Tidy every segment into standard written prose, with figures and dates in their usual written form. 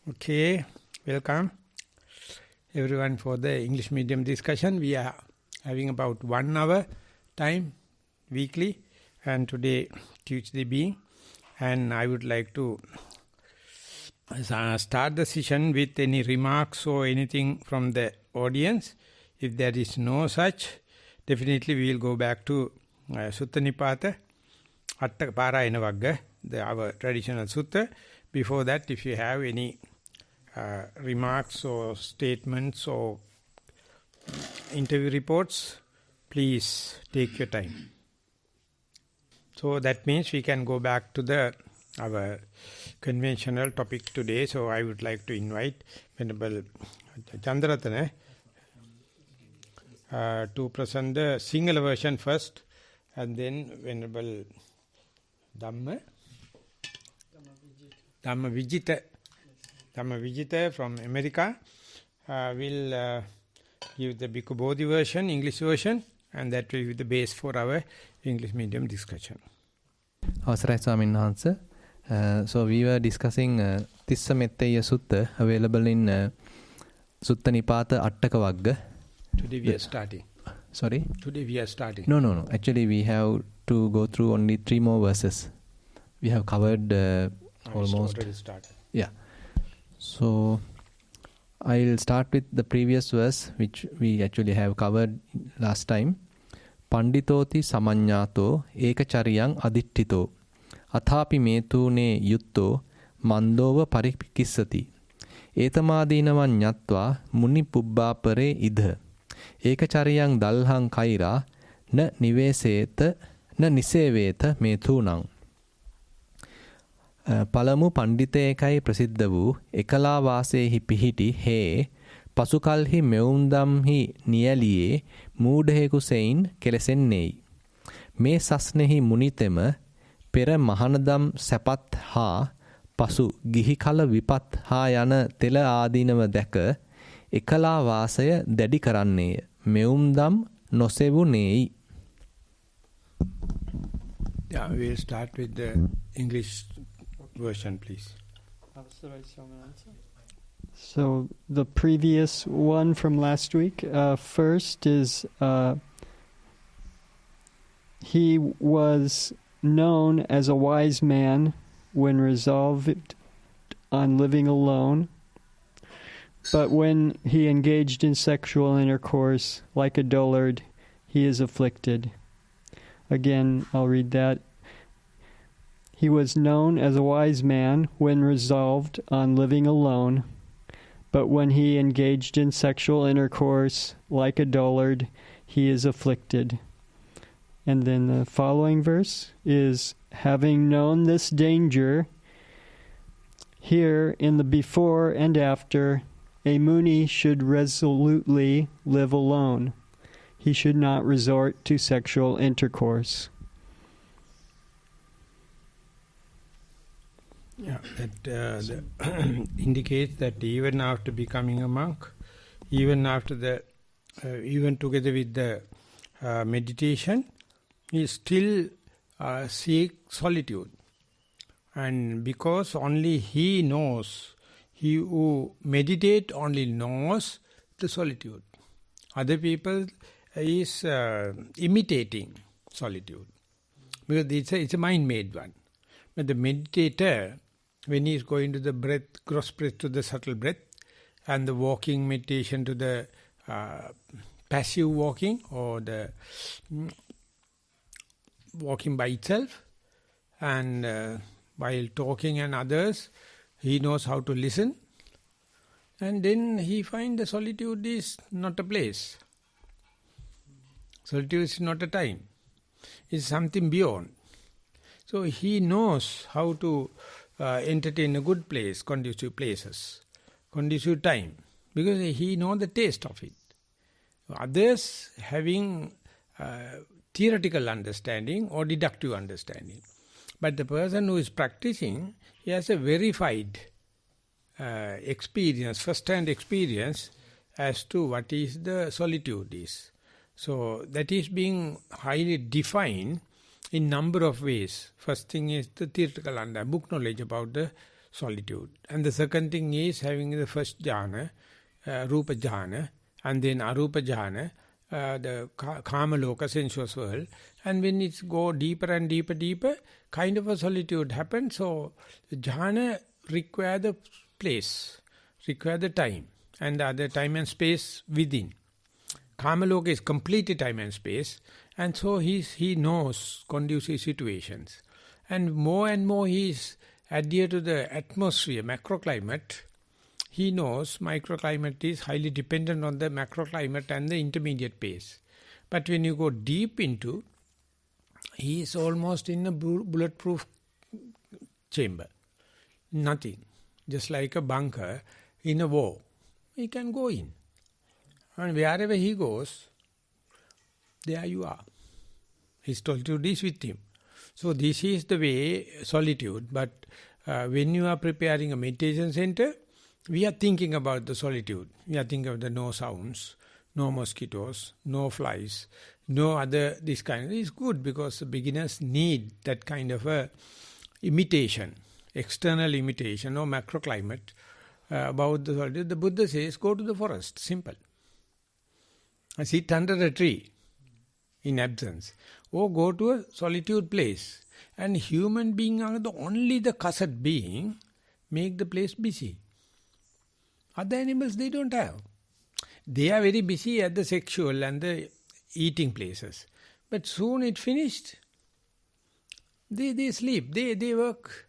Okay, welcome everyone for the English medium discussion. We are having about 1 hour time weekly, and today Tuesday being, and I would like to start the session with any remarks or anything from the audience. If there is no such, definitely we will go back to Sutta Nipata, Attaka Parayana Vagga, our traditional sutta. Before that, if you have any remarks or statements or interview reports, please take your time. So that means we can go back to our conventional topic today. So I would like to invite Venerable Chandraratana to present the Sinhala version first, and then Venerable Dhammajiva from America will give the Bhikkhu Bodhi version, English version, and that will be the base for our English medium discussion. Avasarai Swamin Wahanse. So we were discussing Tissa Metteya Sutta, available in Sutta Nipata Attaka Vagga. Today we are starting. Sorry? Today we are starting. No. Actually we have to go through only 3 more verses. We have covered almost. Already started. Yeah. So I'll start with the previous verse, which we actually have covered last time. Panditoti samanyato ekachariyang adittito athapi metune yutto mandova parikissati etamadinavan nyatva muni pubbapare idha ekachariyang dalhang kaira na niveseta na niseveta metunang. පළමු පණ්ඩිතයෙකයි ප්‍රසිද්ධ වූ එකලා වාසයේහි පිහිටි හේ පසුකල්හි මෙවුන්දම්හි නියලියේ මූඩහෙකු සෙයින් කෙලසෙන්නේයි. මේ සස්නෙහි මුනිතෙම පෙර මහනදම් සැපත් හා පසු ගිහි කල විපත් හා යන තෙල ආදීනව දැක එකලා වාසය දැඩි කරන්නේය. මෙවුන්දම් නොසෙවුනේයි. Yeah, we'll start with the English version, please. So the previous one from last week, first is he was known as a wise man when resolved on living alone, but when he engaged in sexual intercourse, like a dullard, he is afflicted. Again, I'll read that. He was known as a wise man when resolved on living alone, but when he engaged in sexual intercourse, like a dullard, he is afflicted. And then the following verse is, having known this danger, here in the before and after, a Muni should resolutely live alone. He should not resort to sexual intercourse. Yeah, that indicates that even after becoming a monk, even after even together with the meditation, he still seeks solitude. And because only he knows, he who meditate only knows the solitude. Other people is imitating solitude, because it's a mind-made one. But the meditator, when he is going to the breath, gross breath to the subtle breath, and the walking meditation to the passive walking, or the walking by itself, and while talking and others, he knows how to listen, and then he finds the solitude is not a place. Solitude is not a time. It's something beyond. So he knows how to entertain a good place, conducive places, conducive time, because he knows the taste of it. Others having theoretical understanding or deductive understanding. But the person who is practicing, he has a verified experience, first-hand experience as to what is the solitude is. So that is being highly defined in number of ways. First thing is the theoretical book knowledge about the solitude. And the second thing is having the first jhana, rupa jhana, and then arupa jhana, the kama loka, sensuous world. And when it go deeper and deeper, kind of a solitude happens. So jhana require the place, require the time, and the other time and space within. Kama loka is completely time and space, and so he knows conducive situations. And more he is adhered to the atmosphere, macroclimate. He knows microclimate is highly dependent on the macroclimate and the intermediate pace. But when you go deep into, he is almost in a bulletproof chamber. Nothing. Just like a bunker in a war. He can go in. And wherever he goes, there you are. His solitude is with him. So this is the way, solitude. But when you are preparing a meditation center, we are thinking about the solitude. We are thinking of the no sounds, no mosquitoes, no flies, no other this kind. It's good because the beginners need that kind of a imitation, external imitation or macroclimate about the solitude. The Buddha says, go to the forest, simple. Sit under a tree in absence. Or go to a solitude place. And human beings are only the cussed being make the place busy. Other animals they don't have. They are very busy at the sexual and the eating places. But soon it finished. They sleep. They work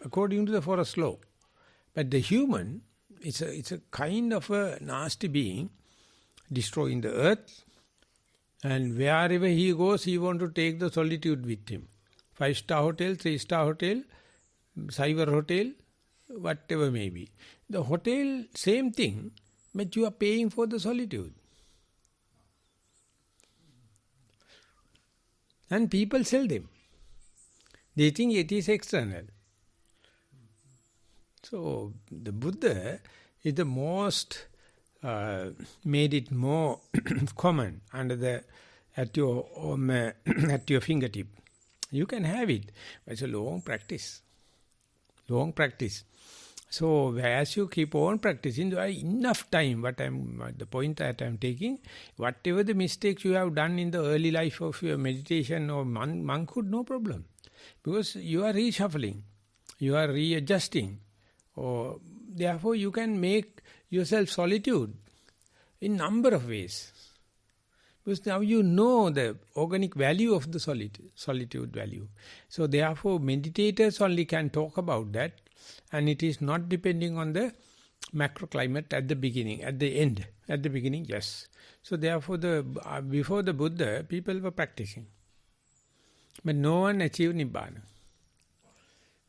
according to the forest law. But the human, it's a kind of a nasty being, destroying the earth. And wherever he goes, he wants to take the solitude with him. 5-star hotel, 3-star hotel, cyber hotel, whatever may be. The hotel, same thing, but you are paying for the solitude. And people sell them. They think it is external. So, the Buddha is the most, made it more common under at your fingertip. You can have it, but it's a long practice. Long practice. So, as you keep on practicing, there are enough time, the point that I'm taking, whatever the mistakes you have done in the early life of your meditation or monkhood, no problem. Because you are reshuffling, you are readjusting, or therefore you can make yourself solitude in number of ways. Because now you know the organic value of the solitude value. So therefore meditators only can talk about that, and it is not depending on the macroclimate at the beginning, at the end. At the beginning, yes. So therefore before the Buddha, people were practicing. But no one achieved Nibbana.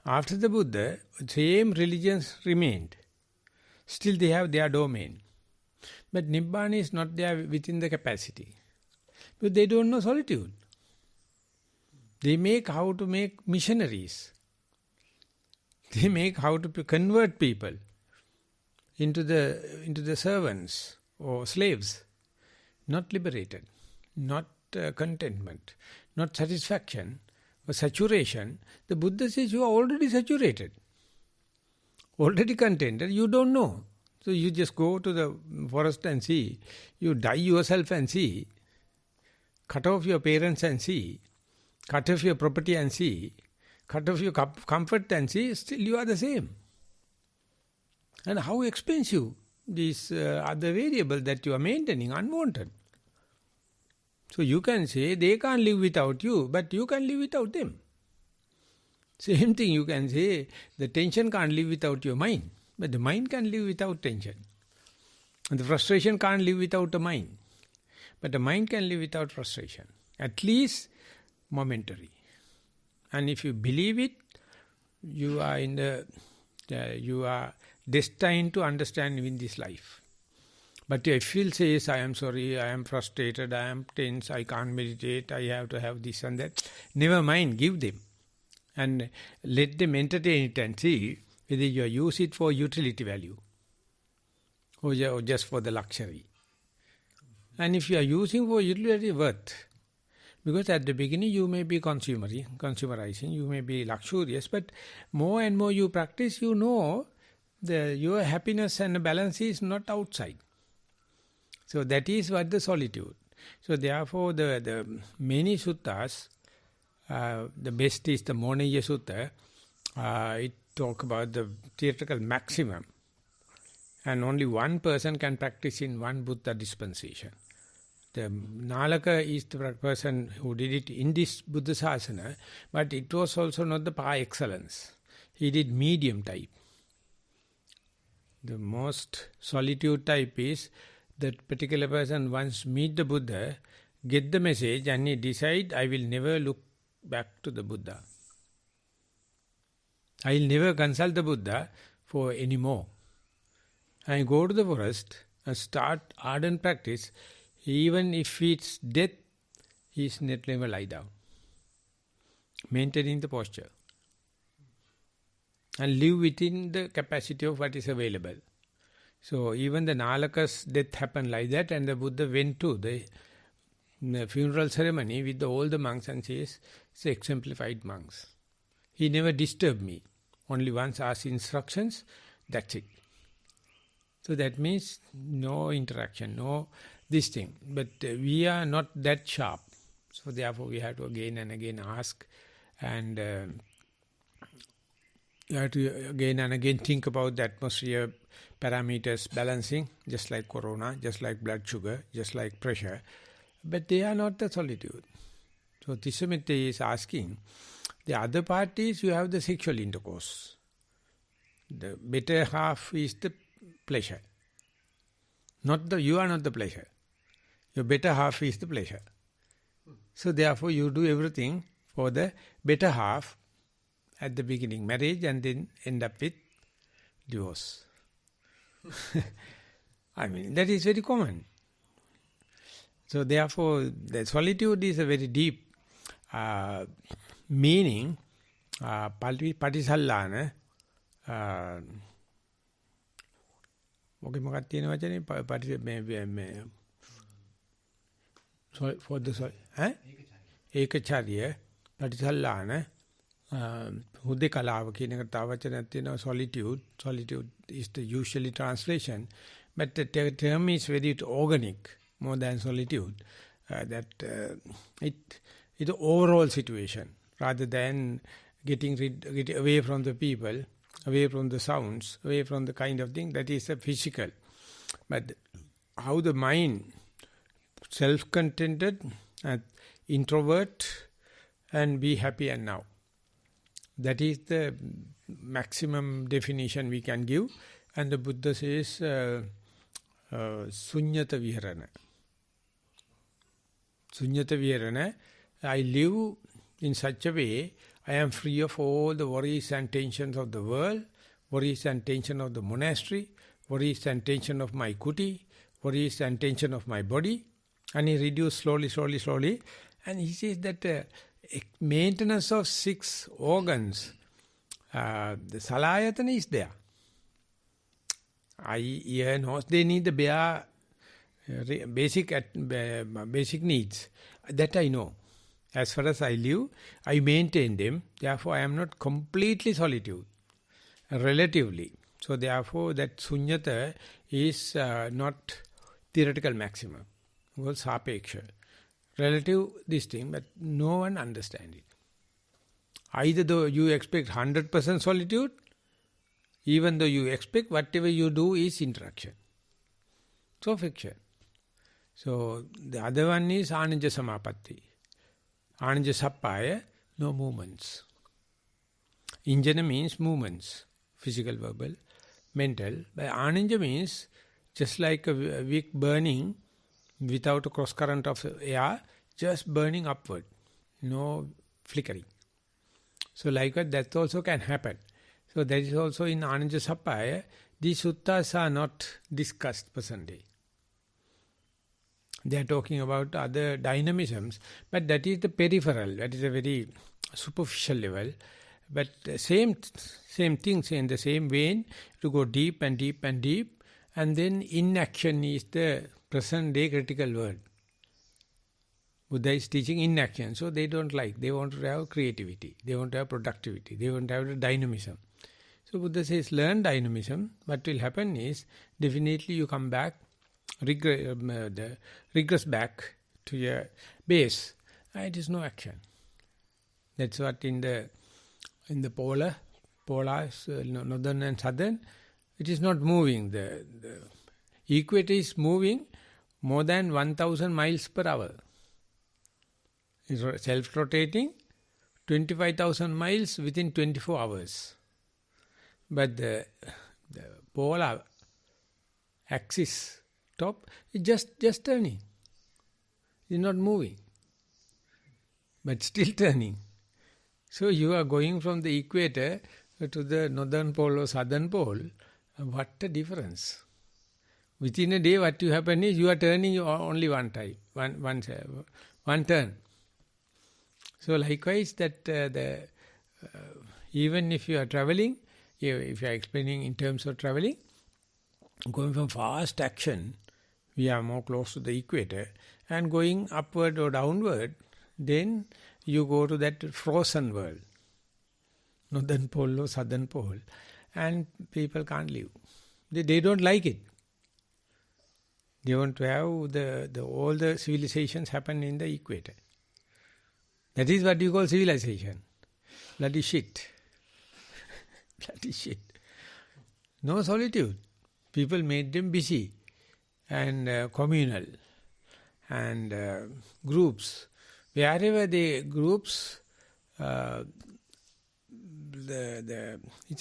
After the Buddha, same religions remained. Still they have their domain. But Nibbana is not there within the capacity. But they don't know solitude. They make how to make missionaries. They make how to convert people into the servants or slaves. Not liberated, not contentment, not satisfaction, but saturation. The Buddha says you are already saturated, already contented, you don't know. So you just go to the forest and see, you die yourself and see, cut off your parents and see, cut off your property and see, cut off your comfort and see, still you are the same. And how expensive these other variables that you are maintaining, unwanted. So you can say they can't live without you, but you can live without them. Same thing you can say, the tension can't live without your mind, but the mind can live without tension. And the frustration can't live without the mind, but the mind can live without frustration. At least momentary. And if you believe it, you are you are destined to understand in this life. But if you say, I am sorry, I am frustrated, I am tense, I can't meditate, I have to have this and that, never mind, give them. And let them entertain it and see whether you use it for utility value or just for the luxury. And if you are using for utility worth, Because at the beginning you may be consumerizing, you may be luxurious, but more and more you practice, you know your happiness and balance is not outside. So that is what the solitude. So therefore the many suttas, the best is the Monaya Sutta. It talk about the theoretical maximum. And only one person can practice in one Buddha dispensation. The Nalaka is the person who did it in this Buddha Sasana, but it was also not the par excellence. He did medium type. The most solitude type is that particular person once meet the Buddha, get the message and he decide, I will never look back to the Buddha. I will never consult the Buddha for any more. I go to the forest and start ardent practice. Even if it's death, he is not never lie down. Maintaining the posture. And live within the capacity of what is available. So even the Nalaka's death happened like that, and the Buddha went to the funeral ceremony with all the monks and says, it's exemplified monks. He never disturbed me. Only once asked instructions, that's it. So that means no interaction, no this thing. But we are not that sharp. So therefore we have to again and again ask, and you have to again and again think about the atmosphere parameters balancing, just like corona, just like blood sugar, just like pressure. But they are not the solitude. So Tissamette is asking, the other part is you have the sexual intercourse. The better half is the pleasure. You are not the pleasure. Your better half is the pleasure. So therefore you do everything for the better half at the beginning, marriage, and then end up with divorce. I mean, that is very common. So therefore the solitude is a very deep meaning. Patisallana. Okay, මොකක්ද තියෙන වචනේ for the ඒකචාරිය පටිසල්ලාන හුදේකලාව කියන එක තව වචනයක් තියෙනවා solitude is the usually translation, but the term is very organic more than solitude, that it is the overall situation rather than getting away from the people, away from the sounds, away from the kind of thing that is physical. But how the mind, self-contented, introvert, and be happy and now. That is the maximum definition we can give. And the Buddha says, Sunyata Viharana. Sunyata Viharana, I live in such a way, I am free of all the worries and tensions of the world, worries and tension of the monastery, worries and tension of my kuti, worries and tension of my body. And he reduced slowly. And he says that maintenance of 6 organs, the salayatana is there. Eye, ear, nose, they need the bare basic needs. That I know. As far as I live, I maintain them. Therefore, I am not completely solitude, relatively. So therefore, that sunyata is not theoretical maximum. Well, sapeksha. Relative this thing, but no one understands it. Either though you expect 100% solitude, even though you expect whatever you do is interaction. So fiction. So the other one is ananja samapatti. Ananja sappaya, no movements. Injana means movements, physical, verbal, mental. But ananja means just like a wick burning without a cross current of air, just burning upward, no flickering. So like that also can happen. So that is also in Ananja Sappaya. These suttas are not discussed presently. They are talking about other dynamisms, but that is the peripheral, that is a very superficial level. But same things in the same vein, to go deep and deep and deep, and then inaction is the present day critical word. Buddha is teaching inaction. So they don't like. They want to have creativity. They want to have productivity. They want to have dynamism. So Buddha says, learn dynamism. What will happen is, definitely you come back, regress back to your base. It is no action. That's what in the polars, northern and southern, it is not moving. The equator is moving more than 1,000 miles per hour. It's self-rotating, 25,000 miles within 24 hours. But the polar axis top is just turning. It's not moving, but still turning. So you are going from the equator to the northern pole or southern pole. What a difference. Within a day, what will happen is you are turning only one time, one turn. So likewise, that even if you are traveling, if you are explaining in terms of traveling, going from fast action, we are more close to the equator, and going upward or downward, then you go to that frozen world, northern pole or southern pole, and people can't live. They don't like it. They want to have all the civilizations happen in the equator. That is what you call civilization. Bloody shit. Bloody shit. No solitude. People made them busy and communal and groups. Wherever the groups, it's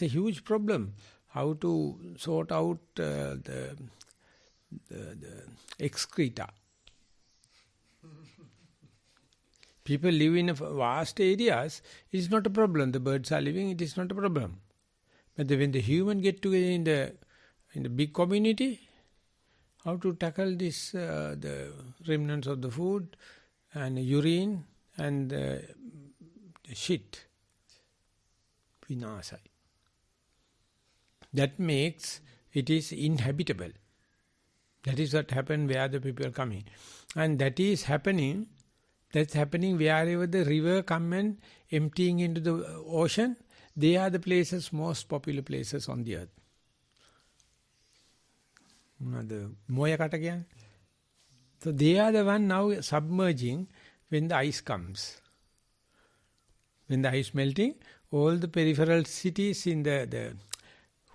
a huge problem how to sort out the excreta. People live in vast areas, it is not a problem. The birds are living, it is not a problem. But when the human get together in the big community, how to tackle this, the remnants of the food and urine and the shit. Vinasai. That makes it is inhabitable. That is what happened where the people are coming. And that is happening, that's happening wherever the river come and emptying into the ocean. They are the places, most popular places on the earth. So they are the one now submerging when the ice comes. When the ice melting, all the peripheral cities in the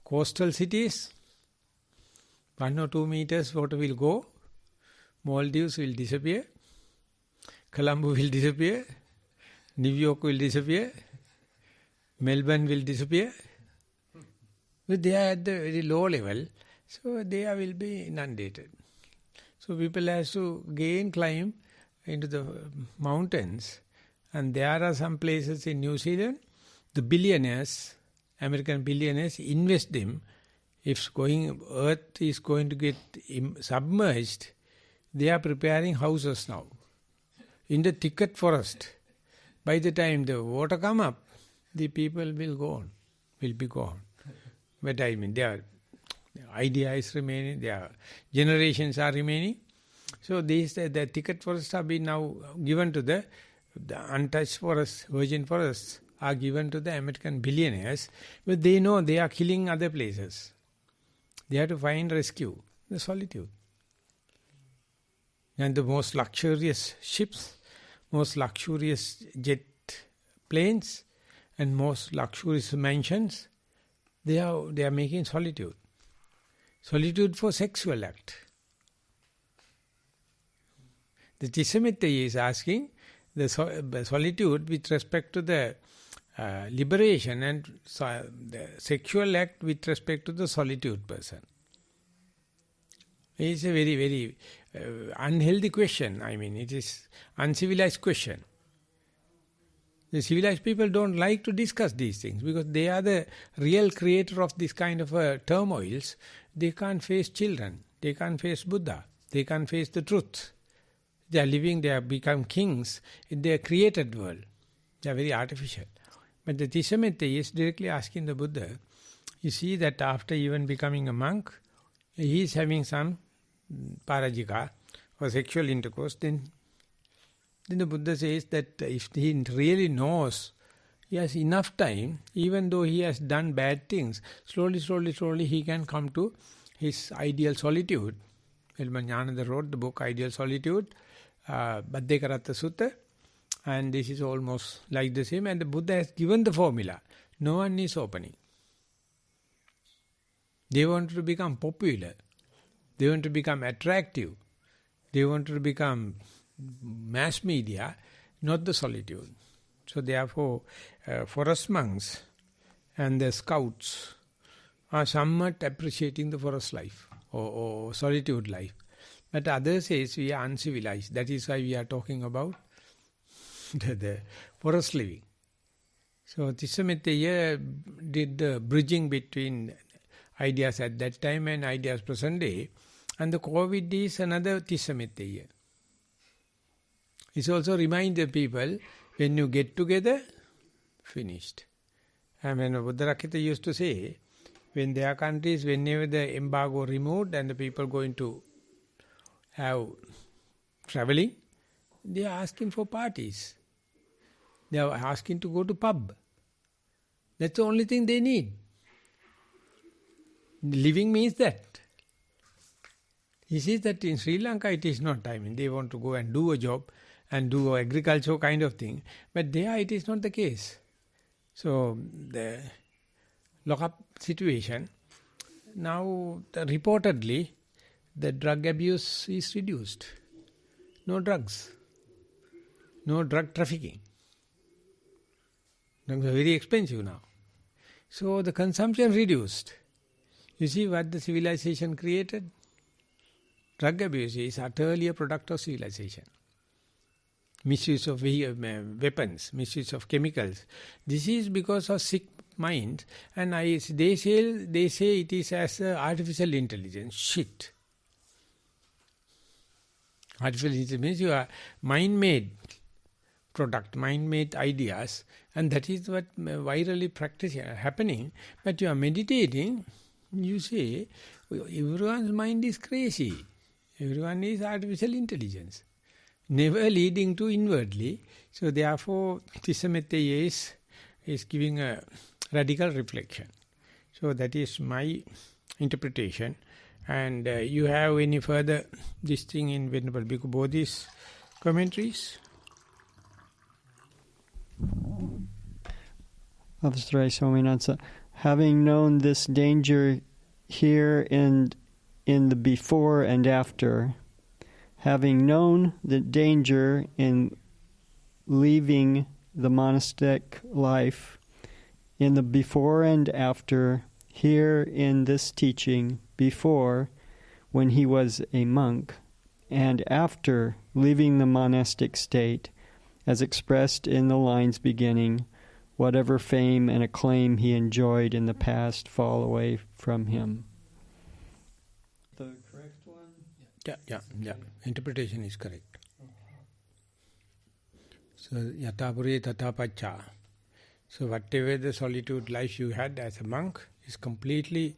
coastal cities, 1 or 2 meters water will go, Maldives will disappear, Colombo will disappear, New York will disappear, Melbourne will disappear. But they are at the very low level, so they will be inundated. So people have to climb into the mountains, and there are some places in New Zealand, the billionaires, American billionaires, invest them. If Earth is going to get submerged, they are preparing houses now in the thicket forest. By the time the water come up, the people will be gone. But I mean, their idea is remaining, their generations are remaining. So the thicket forests have been now given to the untouched forests, virgin forests are given to the American billionaires, but they know they are killing other places. They have to find rescue, the solitude. And the most luxurious ships, most luxurious jet planes, and most luxurious mansions, they are making solitude. Solitude for sexual act. The Tissametta is asking the solitude with respect to the liberation and the sexual act with respect to the solitude person. It is a very, very unhealthy question. I mean, it is uncivilized question. The civilized people don't like to discuss these things because they are the real creator of this kind of turmoils. They can't face children. They can't face Buddha. They can't face the truth. They are living, they have become kings in their created world. They are very artificial. But the Tissametta is directly asking the Buddha, you see that after even becoming a monk, he is having some parajika or sexual intercourse, then Then the Buddha says that if he really knows, he has enough time, even though he has done bad things, slowly he can come to his ideal solitude. Elmanyananda wrote the book Ideal Solitude, Baddekaratta Sutta, and this is almost like the same, and the Buddha has given the formula. No one is opening. They want to become popular. They want to become attractive. They want to become mass media, not the solitude. So therefore, forest monks and the scouts are somewhat appreciating the forest life or solitude life. But others says we are uncivilized. That is why we are talking about the forest living. So Tissametteya did the bridging between ideas at that time and ideas present day. And the COVID is another Tissametteya. It's also remind the people, when you get together, finished. And when Buddha used to say, when their countries, whenever the embargo removed and the people going to have traveling, they are asking for parties. They are asking to go to pub. That's the only thing they need. Living means that. He says that in Sri Lanka it is not. I mean, they want to go and do a job and do agriculture kind of thing. But there it is not the case. So the lock-up situation, now reportedly the drug abuse is reduced. No drugs. No drug trafficking. Drugs are very expensive now. So the consumption reduced. You see what the civilization created? Drug abuse is utterly a product of civilization. Misuse of weapons, misuse of chemicals. This is because of sick minds. And they say it is as artificial intelligence. Shit. Artificial intelligence means you are mind-made product, mind-made ideas, and that is what virally happening. But you are meditating, you say, everyone's mind is crazy. Everyone is artificial intelligence. Never leading to inwardly. So therefore, Tissametteya is giving a radical reflection. So that is my interpretation. And you have any further this thing in Venerable Bhikkhu Bodhi's commentaries? Avasthrai Swaminatha, having known this danger here and in the before and after, having known the danger in leaving the monastic life, in the before and after, here in this teaching, before, when he was a monk, and after leaving the monastic state, as expressed in the lines beginning, whatever fame and acclaim he enjoyed in the past fall away from him. The correct one? Yeah. Interpretation is correct. So, yatapure tatapacha. So, whatever the solitude life you had as a monk is completely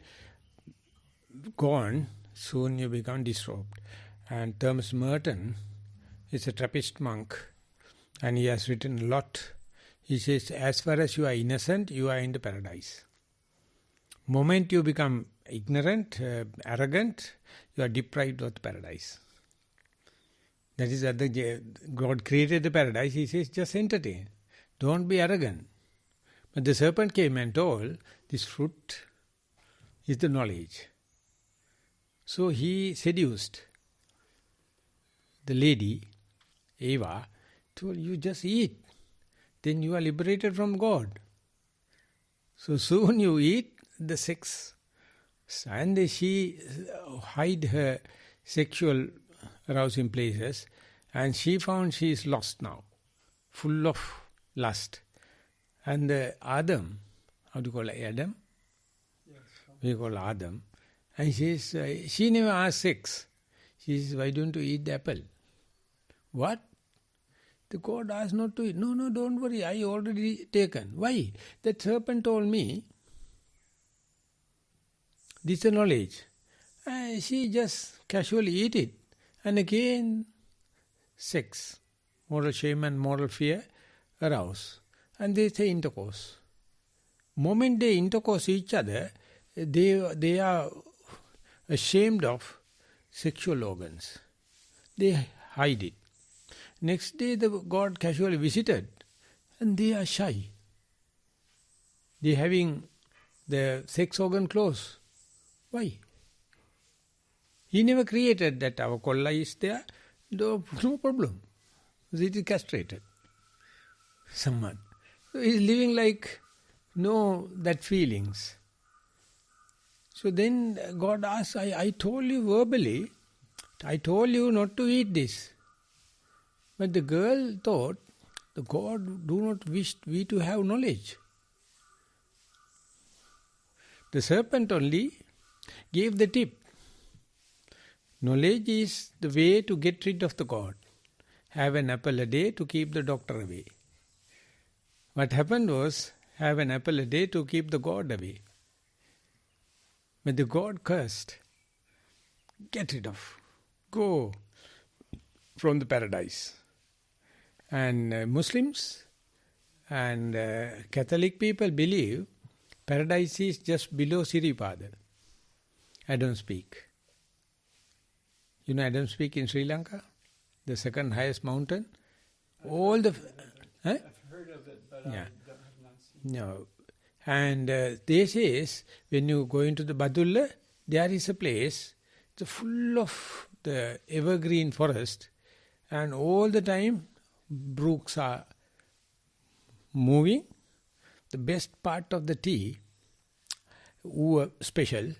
gone, soon you become disrobed. And Thomas Merton is a Trappist monk, and he has written a lot. He says, as far as you are innocent, you are in the paradise. Moment you become ignorant, arrogant, you are deprived of the paradise. That is that God created the paradise. He says, just entertain. Don't be arrogant. But the serpent came and told, this fruit is the knowledge. So he seduced the lady, Eva, told, you just eat. Then you are liberated from God. So soon you eat the sex. And she hid her sexual arousing places, and she found she is lost now, full of lust. And Adam, how do you call it, Adam? Yes. We call Adam. And she never asked sex. She says, why don't you eat the apple? What? The God asked not to eat. No, don't worry, I already taken. Why? That serpent told me, this is knowledge. She just casually eat it. And again, sex. moral shame and moral fear arouse. And they say intercourse. Moment they intercourse each other, they are ashamed of sexual organs. They hide it. Next day the God casually visited and they are shy. They having the sex organ close. Why? He never created that our kolla is there. No problem. It is castrated. Someone. So he is living like that feelings. So then God asks, I told you verbally, I told you not to eat this. But the girl thought, the God do not wish we to have knowledge. The serpent only gave the tip. Knowledge is the way to get rid of the God. Have an apple a day to keep the doctor away. What happened was, have an apple a day to keep the God away. But the God cursed. Get rid of. Go from the paradise. And Muslims and Catholic people believe paradise is just below Siripada. Adam's Peak. You know Adam's Peak in Sri Lanka? The second highest mountain? All the... I've heard of it, but yeah. I have not seen it. No. And they says, when you go into the Badulla, there is a place full of the evergreen forest, and all the time brooks are moving. The best part of the tea, special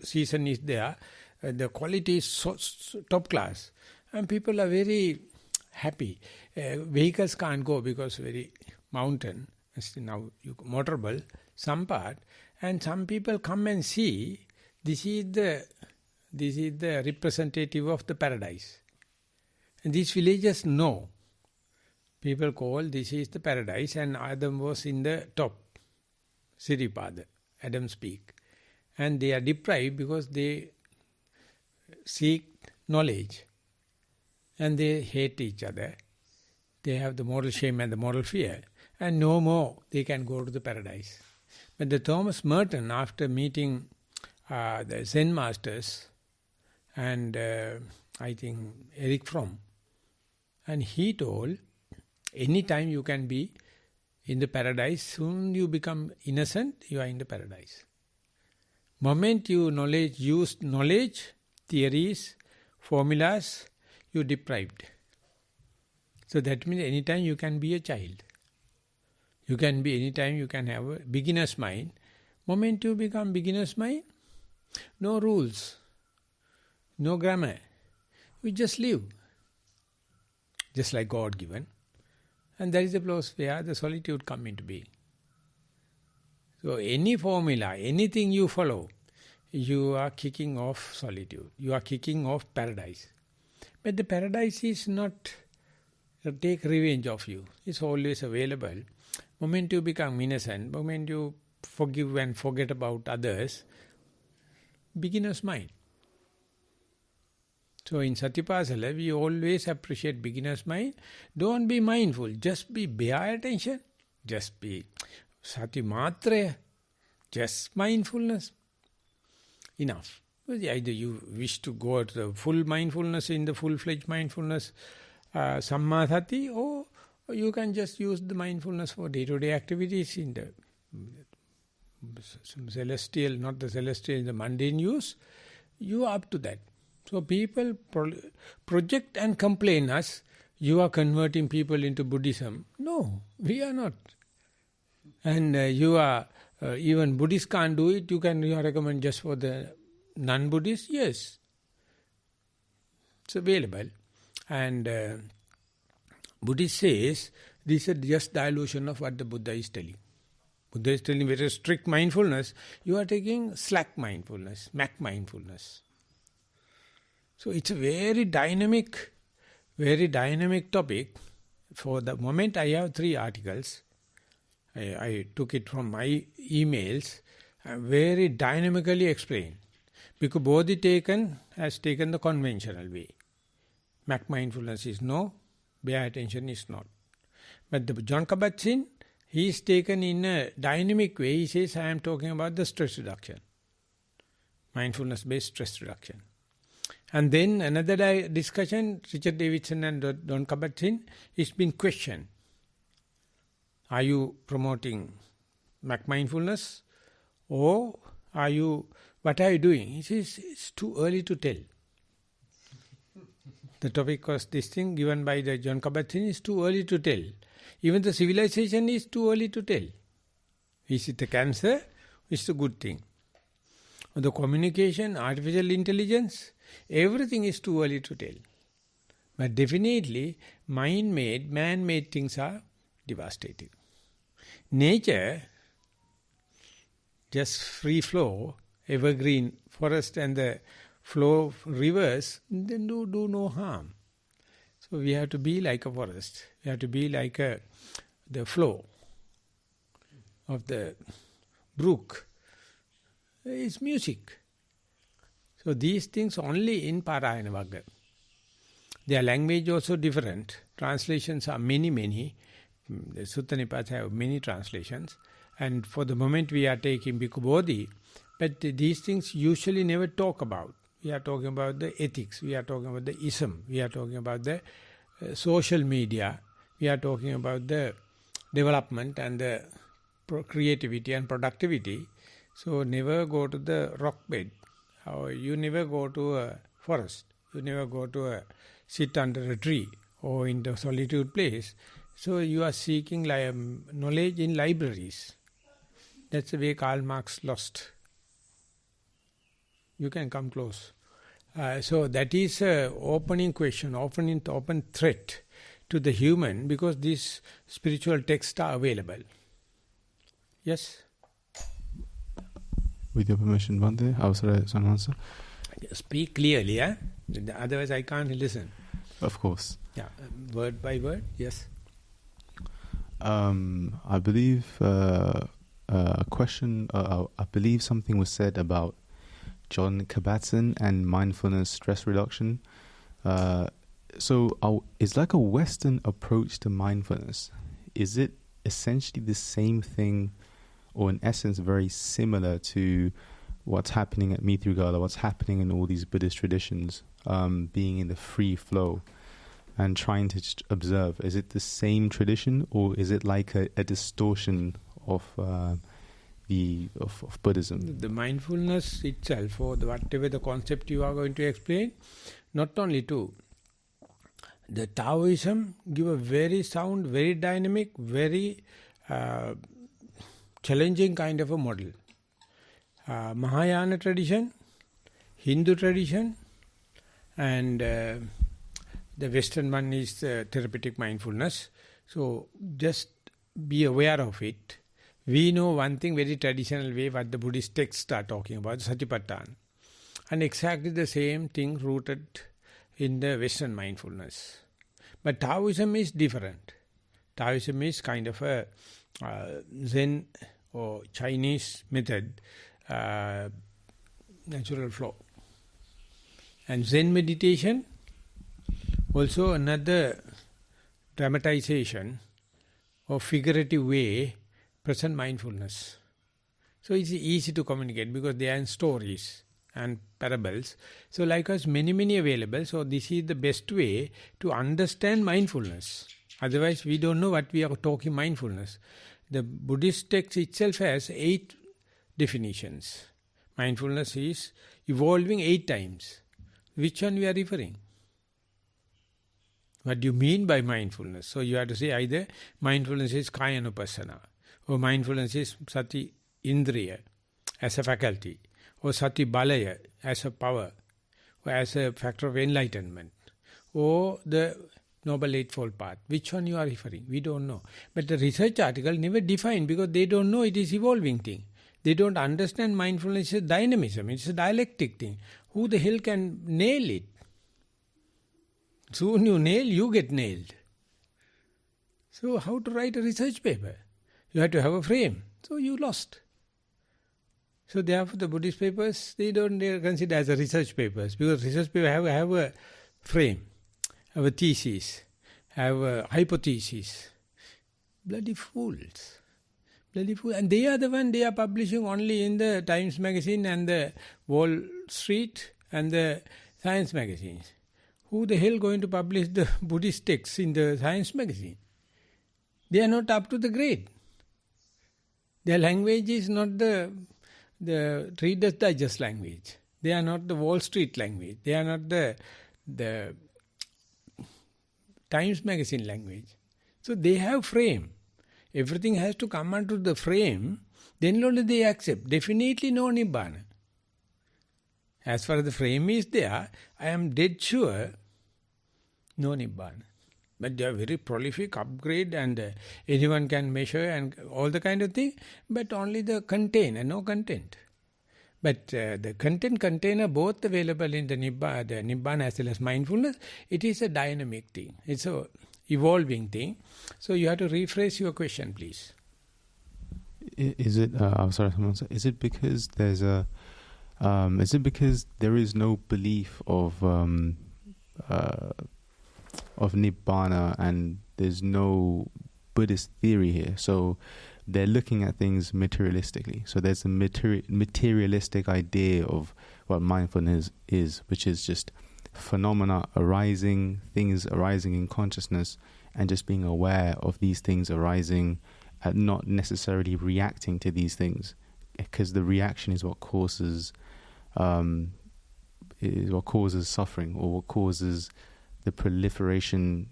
season is there. The quality is so top class, and people are very happy. Vehicles can't go because very mountain. Now you motorable some part, and some people come and see. This is the representative of the paradise, and these villagers know. People call this is the paradise, and Adam was in the top, Siripada, Adam's Peak, and they are deprived because they seek knowledge, and they hate each other. They have the moral shame and the moral fear. And no more they can go to the paradise. But the Thomas Merton, after meeting the Zen masters and I think Eric Fromm, and he told, any time you can be in the paradise, soon you become innocent, you are in the paradise. Moment you use knowledge, theories, formulas, you deprived. So that means any time you can be a child. You can be anytime, you can have a beginner's mind. Moment you become beginner's mind, no rules, no grammar. You just live, just like God given. And that is the place where the solitude come into being. So any formula, anything you follow, you are kicking off solitude. You are kicking off paradise. But the paradise is not take revenge of you. It's always available. Moment you become innocent, moment you forgive and forget about others, beginner's mind. So in Satipasala, we always appreciate beginner's mind. Don't be mindful, just be bare attention. Just be sati matra, just mindfulness. Enough. Either you wish to go to the full mindfulness, in the full-fledged mindfulness, samma sati, or you can just use the mindfulness for day-to-day activities in the celestial, not the celestial, the mundane use. You are up to that. So people project and complain us, you are converting people into Buddhism. No, we are not. And you are, even Buddhists can't do it, you recommend just for the non-Buddhists? Yes. It's available. And Buddhist says, this is just dilution of what the Buddha is telling. Buddha is telling very strict mindfulness. You are taking slack mindfulness, Mac mindfulness. So it's a very dynamic topic. For the moment I have 3 articles. I took it from my emails. Very dynamically explained. Because Bodhi has taken the conventional way. Mac mindfulness is no. Bare attention is not. But the John Kabat-Zinn, he is taken in a dynamic way. He says, I am talking about the stress reduction. Mindfulness-based stress reduction. And then another discussion, Richard Davidson and John Kabat-Zinn, it's been questioned. Are you promoting mindfulness? Or what are you doing? He says, it's too early to tell. The topic was this thing given by the John Kabat-Zinn is too early to tell. Even the civilization is too early to tell. Is it a cancer? It's a good thing. The communication, artificial intelligence, everything is too early to tell. But definitely, mind-made, man-made things are devastating. Nature, just free flow, evergreen forest and the flow of rivers, then do no harm. So we have to be like a forest. We have to be like the flow of the brook. It's music. So these things only in Parayana Vagga. Their language also different. Translations are many. The Sutta Nipata have many translations. And for the moment we are taking Bhikkhu Bodhi. But these things usually never talk about. We are talking about the ethics. We are talking about the ism. We are talking about the social media. We are talking about the development and the creativity and productivity. So never go to the rock bed. Or you never go to a forest. You never go to sit under a tree or in the solitude place. So you are seeking knowledge in libraries. That's the way Karl Marx lost. You can come close. So that is an opening question, open threat to the human, because these spiritual texts are available. Yes? With your permission, Bhante, Avasara Sanwansa. Speak clearly, eh? Otherwise I can't listen. Of course. Yeah, word by word, yes. I believe a question, I believe something was said about John Kabat-Zinn and mindfulness stress reduction. So it's like a Western approach to mindfulness. Is it essentially the same thing, or in essence very similar to what's happening at Mithrigala, what's happening in all these Buddhist traditions, being in the free flow and trying to just observe? Is it the same tradition, or is it like a distortion of Buddhism? The mindfulness itself, or whatever the concept you are going to explain, not only to the Taoism give a very sound, very dynamic, very challenging kind of a model. Mahayana tradition, Hindu tradition, and the Western one is therapeutic mindfulness. So just be aware of it. We know one thing very traditional way what the Buddhist texts are talking about, Satipatthana. And exactly the same thing rooted in the Western mindfulness. But Taoism is different. Taoism is kind of a Zen or Chinese method, natural flow. And Zen meditation, also another dramatization or figurative way, present mindfulness. So it's easy to communicate because they are in stories and parables. So likewise many available. So this is the best way to understand mindfulness. Otherwise we don't know what we are talking mindfulness. The Buddhist text itself has 8 definitions. Mindfulness is evolving 8 times. Which one we are referring? What do you mean by mindfulness? So you have to say either mindfulness is Kayanupassana, or mindfulness is Sati Indriya as a faculty, or Sati Balaya as a power, or as a factor of enlightenment, or the Noble Eightfold Path. Which one you are referring? We don't know. But the research article never defined because they don't know it is evolving thing. They don't understand mindfulness is a dynamism. It's a dialectic thing. Who the hell can nail it? Soon you nail, you get nailed. So how to write a research paper? You have to have a frame. So you lost. So therefore the Buddhist papers, they consider as a research papers, because research papers have a frame, have a thesis, have a hypothesis. Bloody fools. Bloody fools. And they are the one they are publishing only in the Times magazine and the Wall Street and the science magazines. Who the hell going to publish the Buddhist texts in the science magazine? They are not up to the grade. Their language is not the Reader's Digest language. They are not the Wall Street language. They are not the Times magazine language. So they have frame. Everything has to come under the frame, then only they accept. Definitely no Nibbana. As far as the frame is there, I am dead sure no Nibbana. But they are very prolific, upgrade, and anyone can measure and all the kind of thing, but only the container, no content. But the content container both available in the Nibbana as well as mindfulness, it is a dynamic thing. It's a evolving thing. So you have to rephrase your question, please. Is it? I'm sorry. Is it because there's a? Is it because there is no belief of Nibbana and there's no Buddhist theory here? So they're looking at things materialistically. So there's a materialistic idea of what mindfulness is, which is just phenomena arising, things arising in consciousness, and just being aware of these things arising and not necessarily reacting to these things, because the reaction is what causes suffering, or what causes the proliferation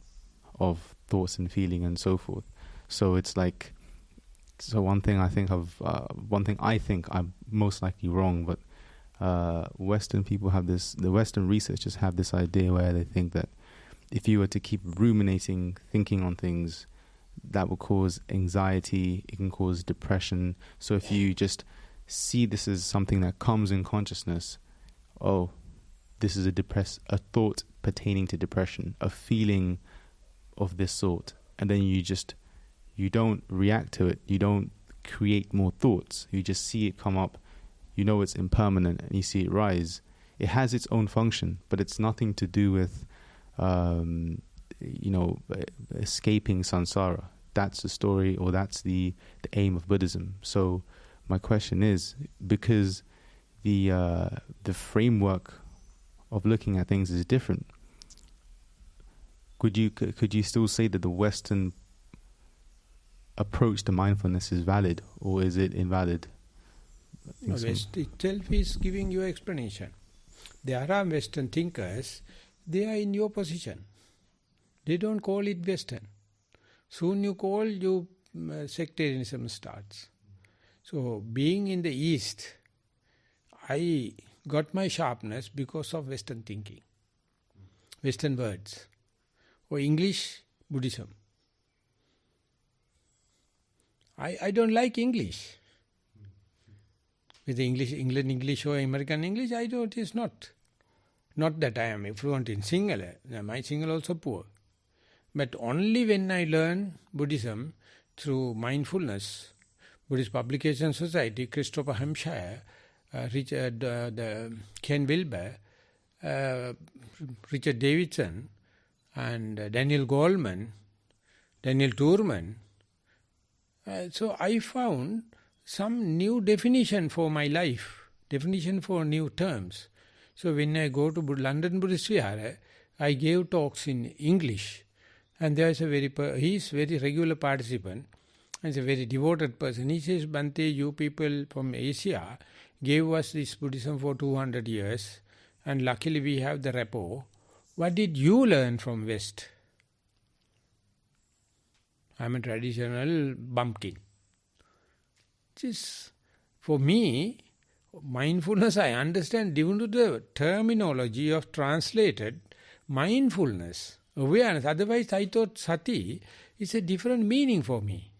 of thoughts and feeling and so forth. So it's like, one thing I think I'm most likely wrong, but Western people have this, the Western researchers have this idea where they think that if you were to keep ruminating, thinking on things, that will cause anxiety, it can cause depression. So if you just see this as something that comes in consciousness, oh, this is a thought pertaining to depression, a feeling of this sort, and then you don't react to it, you don't create more thoughts, you just see it come up, you know it's impermanent, and you see it rise. It has its own function, but it's nothing to do with escaping samsara. That's the story, or that's the aim of Buddhism. So my question is, because the framework of looking at things is different, could you still say that the Western approach to mindfulness is valid, or is it invalid? West itself is giving you explanation. There are Western thinkers, they are in your position. They don't call it Western. Soon sectarianism starts. So being in the East, I got my sharpness because of Western thinking, Western words, or English Buddhism. I don't like English. With England English or American English, it's not. Not that I am fluent in Sinhala. My Sinhala also poor. But only when I learn Buddhism through mindfulness, Buddhist Publication Society, Christopher Hampshire, Ken Wilber, Richard Davidson, and Daniel Goleman, Daniel Toorman. So I found some new definition for my life, definition for new terms. So when I go to London Buddhist Vihara, I gave talks in English, and there is he is very regular participant, and is a very devoted person. He says, Bhante, you people from Asia gave us this Buddhism for 200 years, and luckily we have the rapport. What did you learn from West? I am a traditional bumpkin. For me, mindfulness I understand due to the terminology of translated mindfulness, awareness. Otherwise I thought sati is a different meaning for me.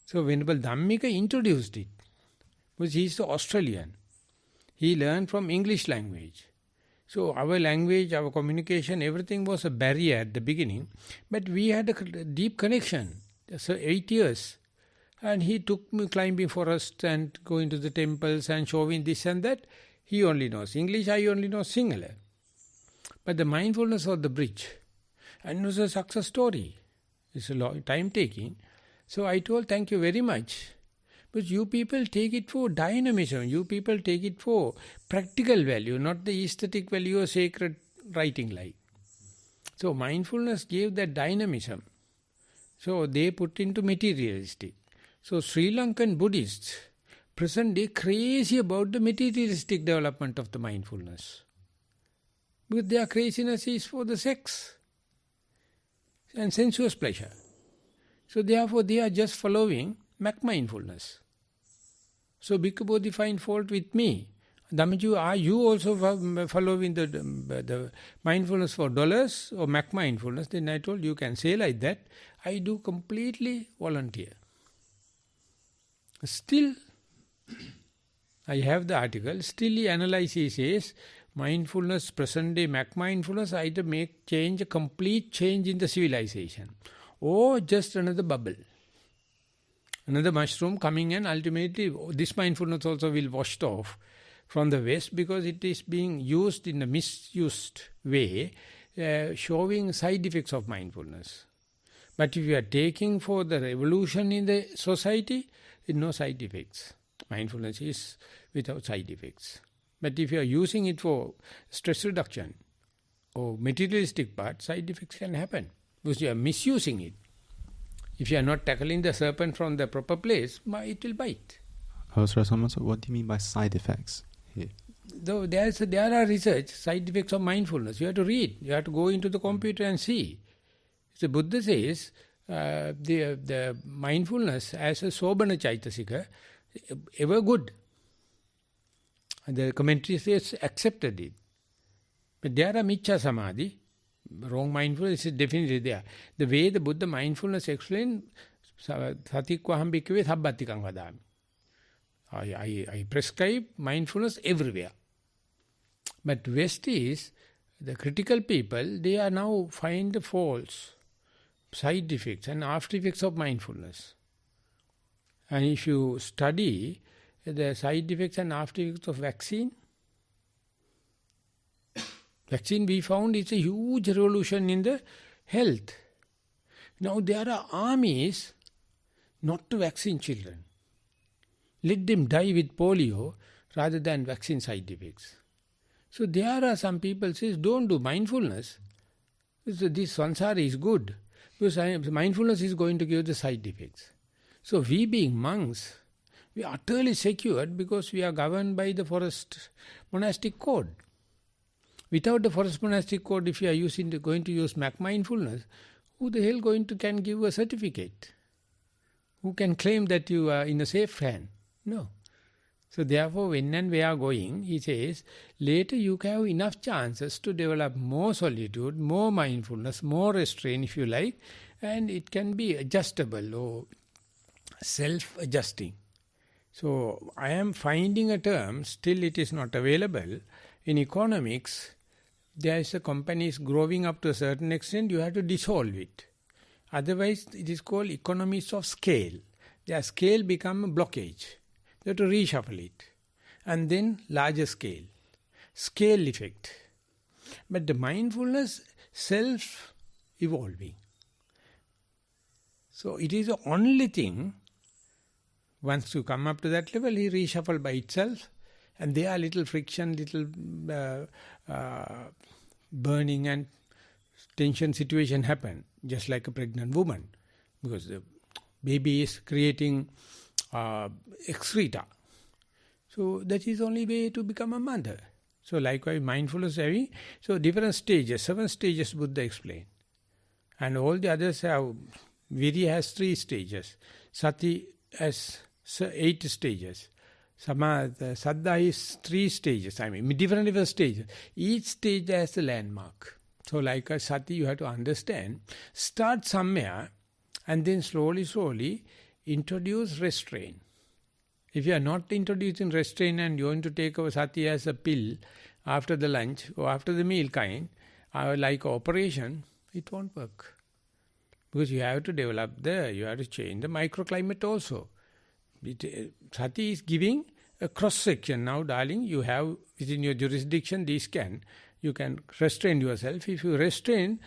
So Venerable Dhammika introduced it, because he is Australian. He learned from English language. So our language, our communication, everything was a barrier at the beginning. But we had a deep connection. So 8 years. And he took me climbing forest and going to the temples and showing this and that. He only knows English, I only know Sinhala. But the mindfulness was the bridge. And it was a success story. It's a long time taking. So I told, thank you very much. But you people take it for dynamism. You people take it for practical value, not the aesthetic value of sacred writing like. So mindfulness gave that dynamism. So they put into materialistic. So Sri Lankan Buddhists, present day, crazy about the materialistic development of the mindfulness. Because their craziness is for the sex and sensuous pleasure. So therefore they are just following mindfulness. So Bhikkhu Bodhi find fault with me. Dhammajiva, are you also following the mindfulness for dollars or mindfulness? Then I told you can say like that. I do completely volunteer. Still, I have the article, still he analysis says, mindfulness, present day mindfulness either make change, a complete change in the civilization, or just another bubble. Another mushroom coming and ultimately this mindfulness also will washed off from the West because it is being used in a misused way, showing side effects of mindfulness. But if you are taking for the revolution in the society, no side effects. Mindfulness is without side effects. But if you are using it for stress reduction or materialistic part, side effects can happen because you are misusing it. If you are not tackling the serpent from the proper place, it will bite. What do you mean by side effects here? Though there are research, side effects of mindfulness. You have to read. You have to go into the computer and see. The Buddha says the mindfulness as a sobhana chaitasika, ever good. And the commentary says accepted it. But there are miccha samadhi, wrong mindfulness is definitely there. The way the Buddha mindfulness explained, satikvaham bhikkhave sabbhatikam vadami. I prescribe mindfulness everywhere. But West is, the critical people, they are now find the faults, side effects and after effects of mindfulness. And if you study the side effects and after effects of vaccine we found it's a huge revolution in the health. Now there are armies not to vaccine children. Let them die with polio rather than vaccine side effects. So there are some people says don't do mindfulness. So this sansara is good because mindfulness is going to give the side effects. So we being monks, we are utterly secured because we are governed by the forest monastic code. Without the forest monastic code, if you are going to use mindfulness, who the hell can give a certificate? Who can claim that you are in a safe hand? No. So therefore, when and where going, he says, later you have enough chances to develop more solitude, more mindfulness, more restraint if you like, and it can be adjustable or self-adjusting. So I am finding a term, still it is not available. In economics, there is a company is growing up to a certain extent, you have to dissolve it. Otherwise, it is called economies of scale. Their scale become a blockage. You have to reshuffle it. And then larger scale. Scale effect. But the mindfulness, self-evolving. So it is the only thing, once you come up to that level, he reshuffle by itself. And there are little friction, little burning and tension situation happen, just like a pregnant woman. Because the baby is creating excreta. So that is the only way to become a mother. So likewise mindfulness having, so different stages, 7 stages Buddha explained. And all the others have, Virya has 3 stages, Sati has 8 stages. Saddha is 3 stages, different stages. Each stage has a landmark. So like a sati, you have to understand, start somewhere and then slowly introduce restraint. If you are not introducing restraint and you want to take our sati as a pill after the lunch or after the meal kind, like operation, it won't work. Because you have to develop you have to change the microclimate also. Sati is giving a cross-section. Now, darling, you have within your jurisdiction, this can. you can restrain yourself. If you restrain,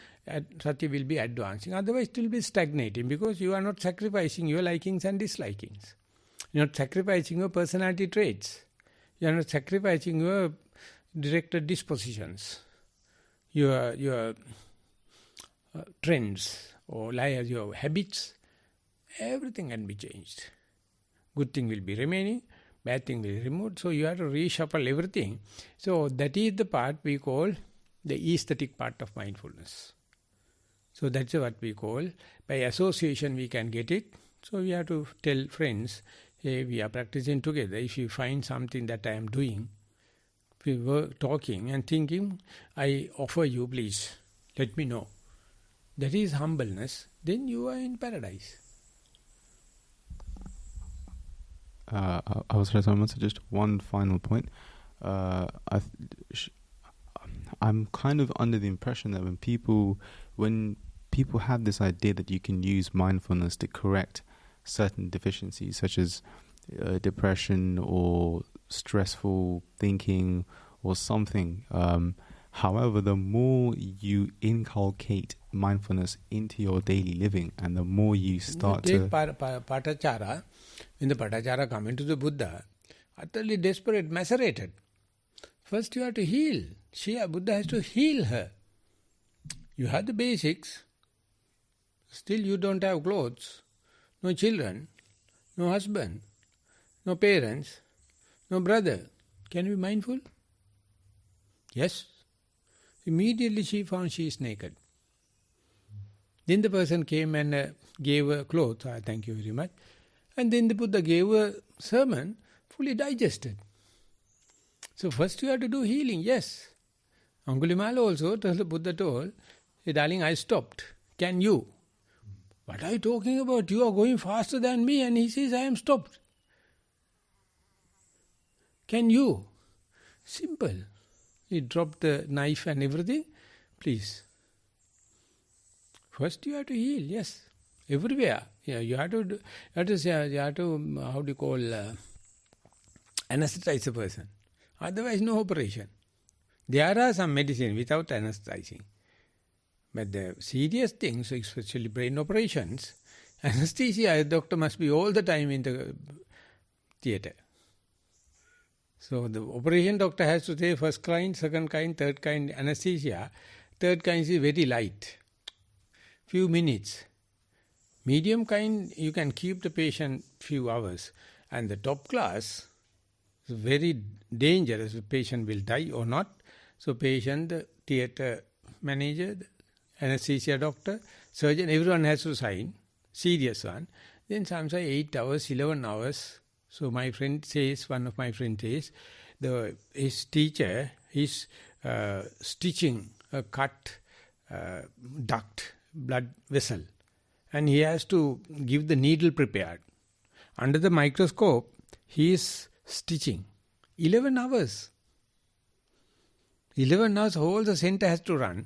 sati will be advancing. Otherwise it will be stagnating, because you are not sacrificing your likings and dislikings. You are not sacrificing your personality traits. You are not sacrificing your directed dispositions, your trends, or your habits. Everything can be changed. Good thing will be remaining, bad thing will be removed. So you have to reshuffle everything. So that is the part we call the aesthetic part of mindfulness. So that's what we call, by association we can get it. So we have to tell friends, hey, we are practicing together. If you find something that I am doing, if we were talking and thinking, I offer you, please, let me know. That is humbleness. Then you are in paradise. I was going to say just one final point. I'm kind of under the impression that when people have this idea that you can use mindfulness to correct certain deficiencies, such as depression or stressful thinking or something. However, the more you inculcate mindfulness into your daily living, and the more you start to... Patachara. When the Patachara come into the Buddha, utterly desperate, macerated. First you have to heal. Buddha has to heal her. You have the basics. Still you don't have clothes, no children, no husband, no parents, no brother. Can you be mindful? Yes. Immediately she found she is naked. Then the person came and gave her clothes. Thank you very much. And then the Buddha gave her sermon, fully digested. So first you have to do healing, yes. Angulimala also, the Buddha told, hey darling, I stopped. Can you? What are you talking about? You are going faster than me. And he says, I am stopped. Can you? Simple. He dropped the knife and everything. Please. First you have to heal, yes. Everywhere. Yeah, you have to how do you call, anesthetize a person. Otherwise no operation. There are some medicine without anesthetizing. But the serious things, especially brain operations, anesthesia, the doctor must be all the time in the theatre. So the operation doctor has to say first kind, second kind, third kind anesthesia. Third kind is very light. Few minutes. Medium kind, you can keep the patient few hours. And the top class is very dangerous. The patient will die or not. So patient, the theatre manager, the anesthesia doctor, surgeon, everyone has to sign. Serious one. Then sometimes 8 hours, 11 hours. So my friend says, one of my friends says, his teacher is stitching a cut duct, blood vessel. And he has to give the needle prepared. Under the microscope, he is stitching. 11 hours. 11 hours, whole the center has to run.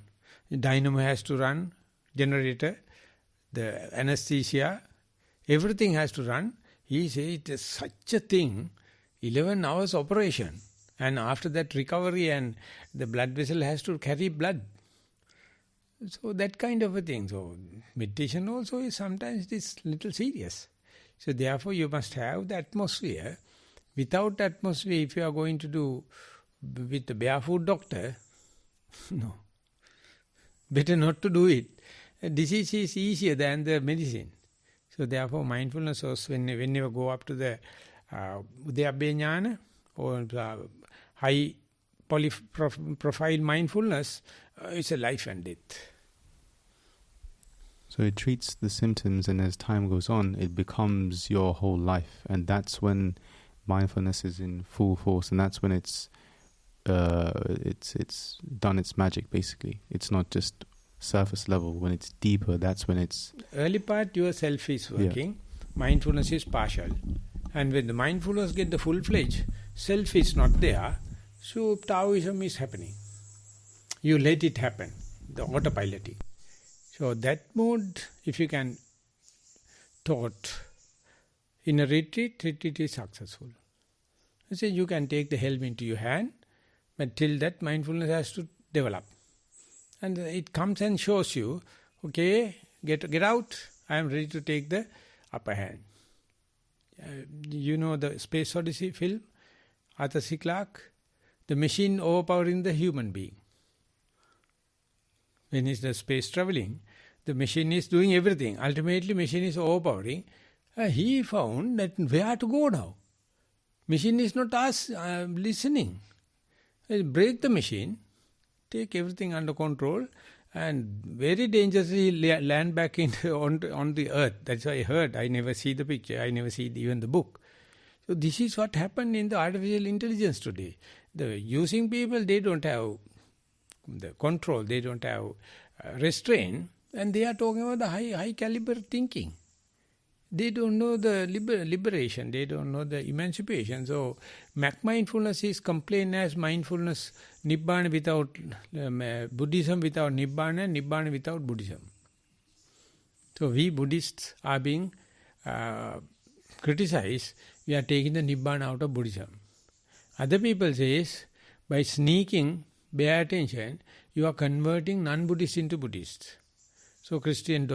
The dynamo has to run, generator, the anesthesia, everything has to run. He says it is such a thing, 11 hours operation. And after that recovery, and the blood vessel has to carry blood. So that kind of a thing. So meditation also is sometimes this little serious. So therefore you must have the atmosphere. Without atmosphere, if you are going to do with the barefoot doctor, no. Better not to do it. Disease is easier than the medicine. So therefore mindfulness was when you go up to the Udayabbe Jnana or high profile mindfulness, it's a life and death. So it treats the symptoms, and as time goes on, it becomes your whole life. And that's when mindfulness is in full force, and that's when it's done its magic, basically. It's not just surface level. When it's deeper, that's when it's... Early part, your self is working. Yeah. Mindfulness is partial. And when the mindfulness get the full-fledged, self is not there, so Taoism is happening. You let it happen, the autopiloting. So that mode, if you can taught in a retreat, it is successful. So you can take the helm into your hand, but till that mindfulness has to develop. And it comes and shows you, okay, get out, I am ready to take the upper hand. You know the Space Odyssey film, Arthur C. Clarke, the machine overpowering the human being. When he's the space traveling, the machine is doing everything. Ultimately, machine is overpowering. He found that where to go now. Machine is not us listening. Break the machine, take everything under control, and very dangerously land back on the earth. That's why I heard. I never see the picture. I never see even the book. So this is what happened in the artificial intelligence today. The using people, they don't have the control, they don't have restraint, and they are talking about the high caliber thinking. They don't know the liberation, they don't know the emancipation. So mindfulness is complained as mindfulness, Nibbana without Buddhism without Nibbana, and Nibbana without Buddhism. So we Buddhists are being criticized, we are taking the Nibbana out of Buddhism. Other people says, by sneaking, pay attention, you are converting non-Buddhists into Buddhists. So Christian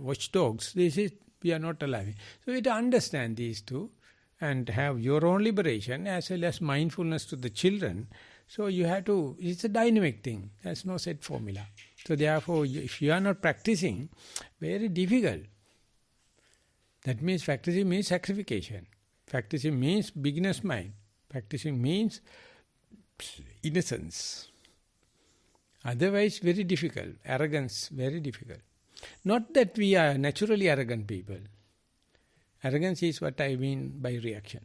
watchdogs, they say, we are not alive. So you have to understand these two and have your own liberation as well as mindfulness to the children. So you have to, it's a dynamic thing. There's no set formula. So therefore, if you are not practicing, very difficult. That means practicing means sacrification. Practicing means beginner's mind. Practicing means innocence. Otherwise, very difficult. Arrogance, very difficult. Not that we are naturally arrogant people. Arrogance is what I mean by reaction.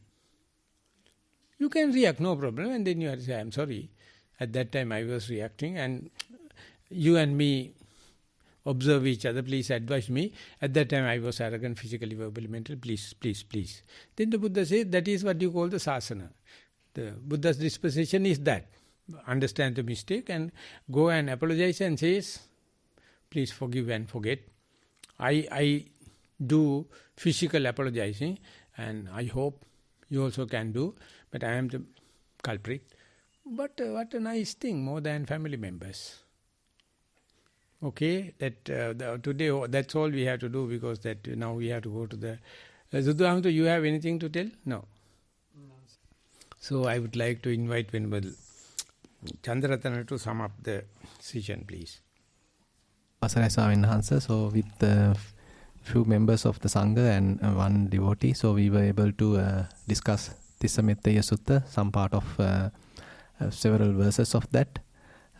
You can react, no problem, and then you have to say, I'm sorry. At that time I was reacting, and you and me observe each other, please advise me. At that time I was arrogant, physically, verbally, mentally, please, please, please. Then the Buddha says, that is what you call the sasana. The Buddha's disposition is that. Understand the mistake and go and apologize and says, please forgive and forget. I do physical apologizing, and I hope you also can do, but I am the culprit. But what a nice thing, more than family members. Okay, that today that's all we have to do, because that now we have to go to the... Sudhahamtu, you have anything to tell? No. So I would like to invite Venerable Chandraratana to sum up the session, please. Asaraya Swamini Hansa, so with a few members of the Sangha and one devotee, so we were able to discuss Tissametteya Sutta, some part of several verses of that.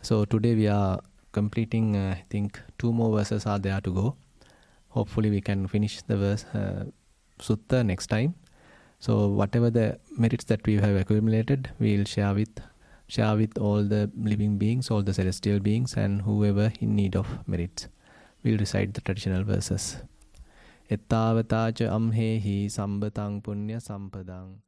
So today we are completing, I think 2 more verses are there to go. Hopefully we can finish the verse Sutta next time. So whatever the merits that we have accumulated, we will share with all the living beings, all the celestial beings, and whoever in need of merits. We will recite the traditional verses. Ettavata ca amhehi sambatang punya sampadang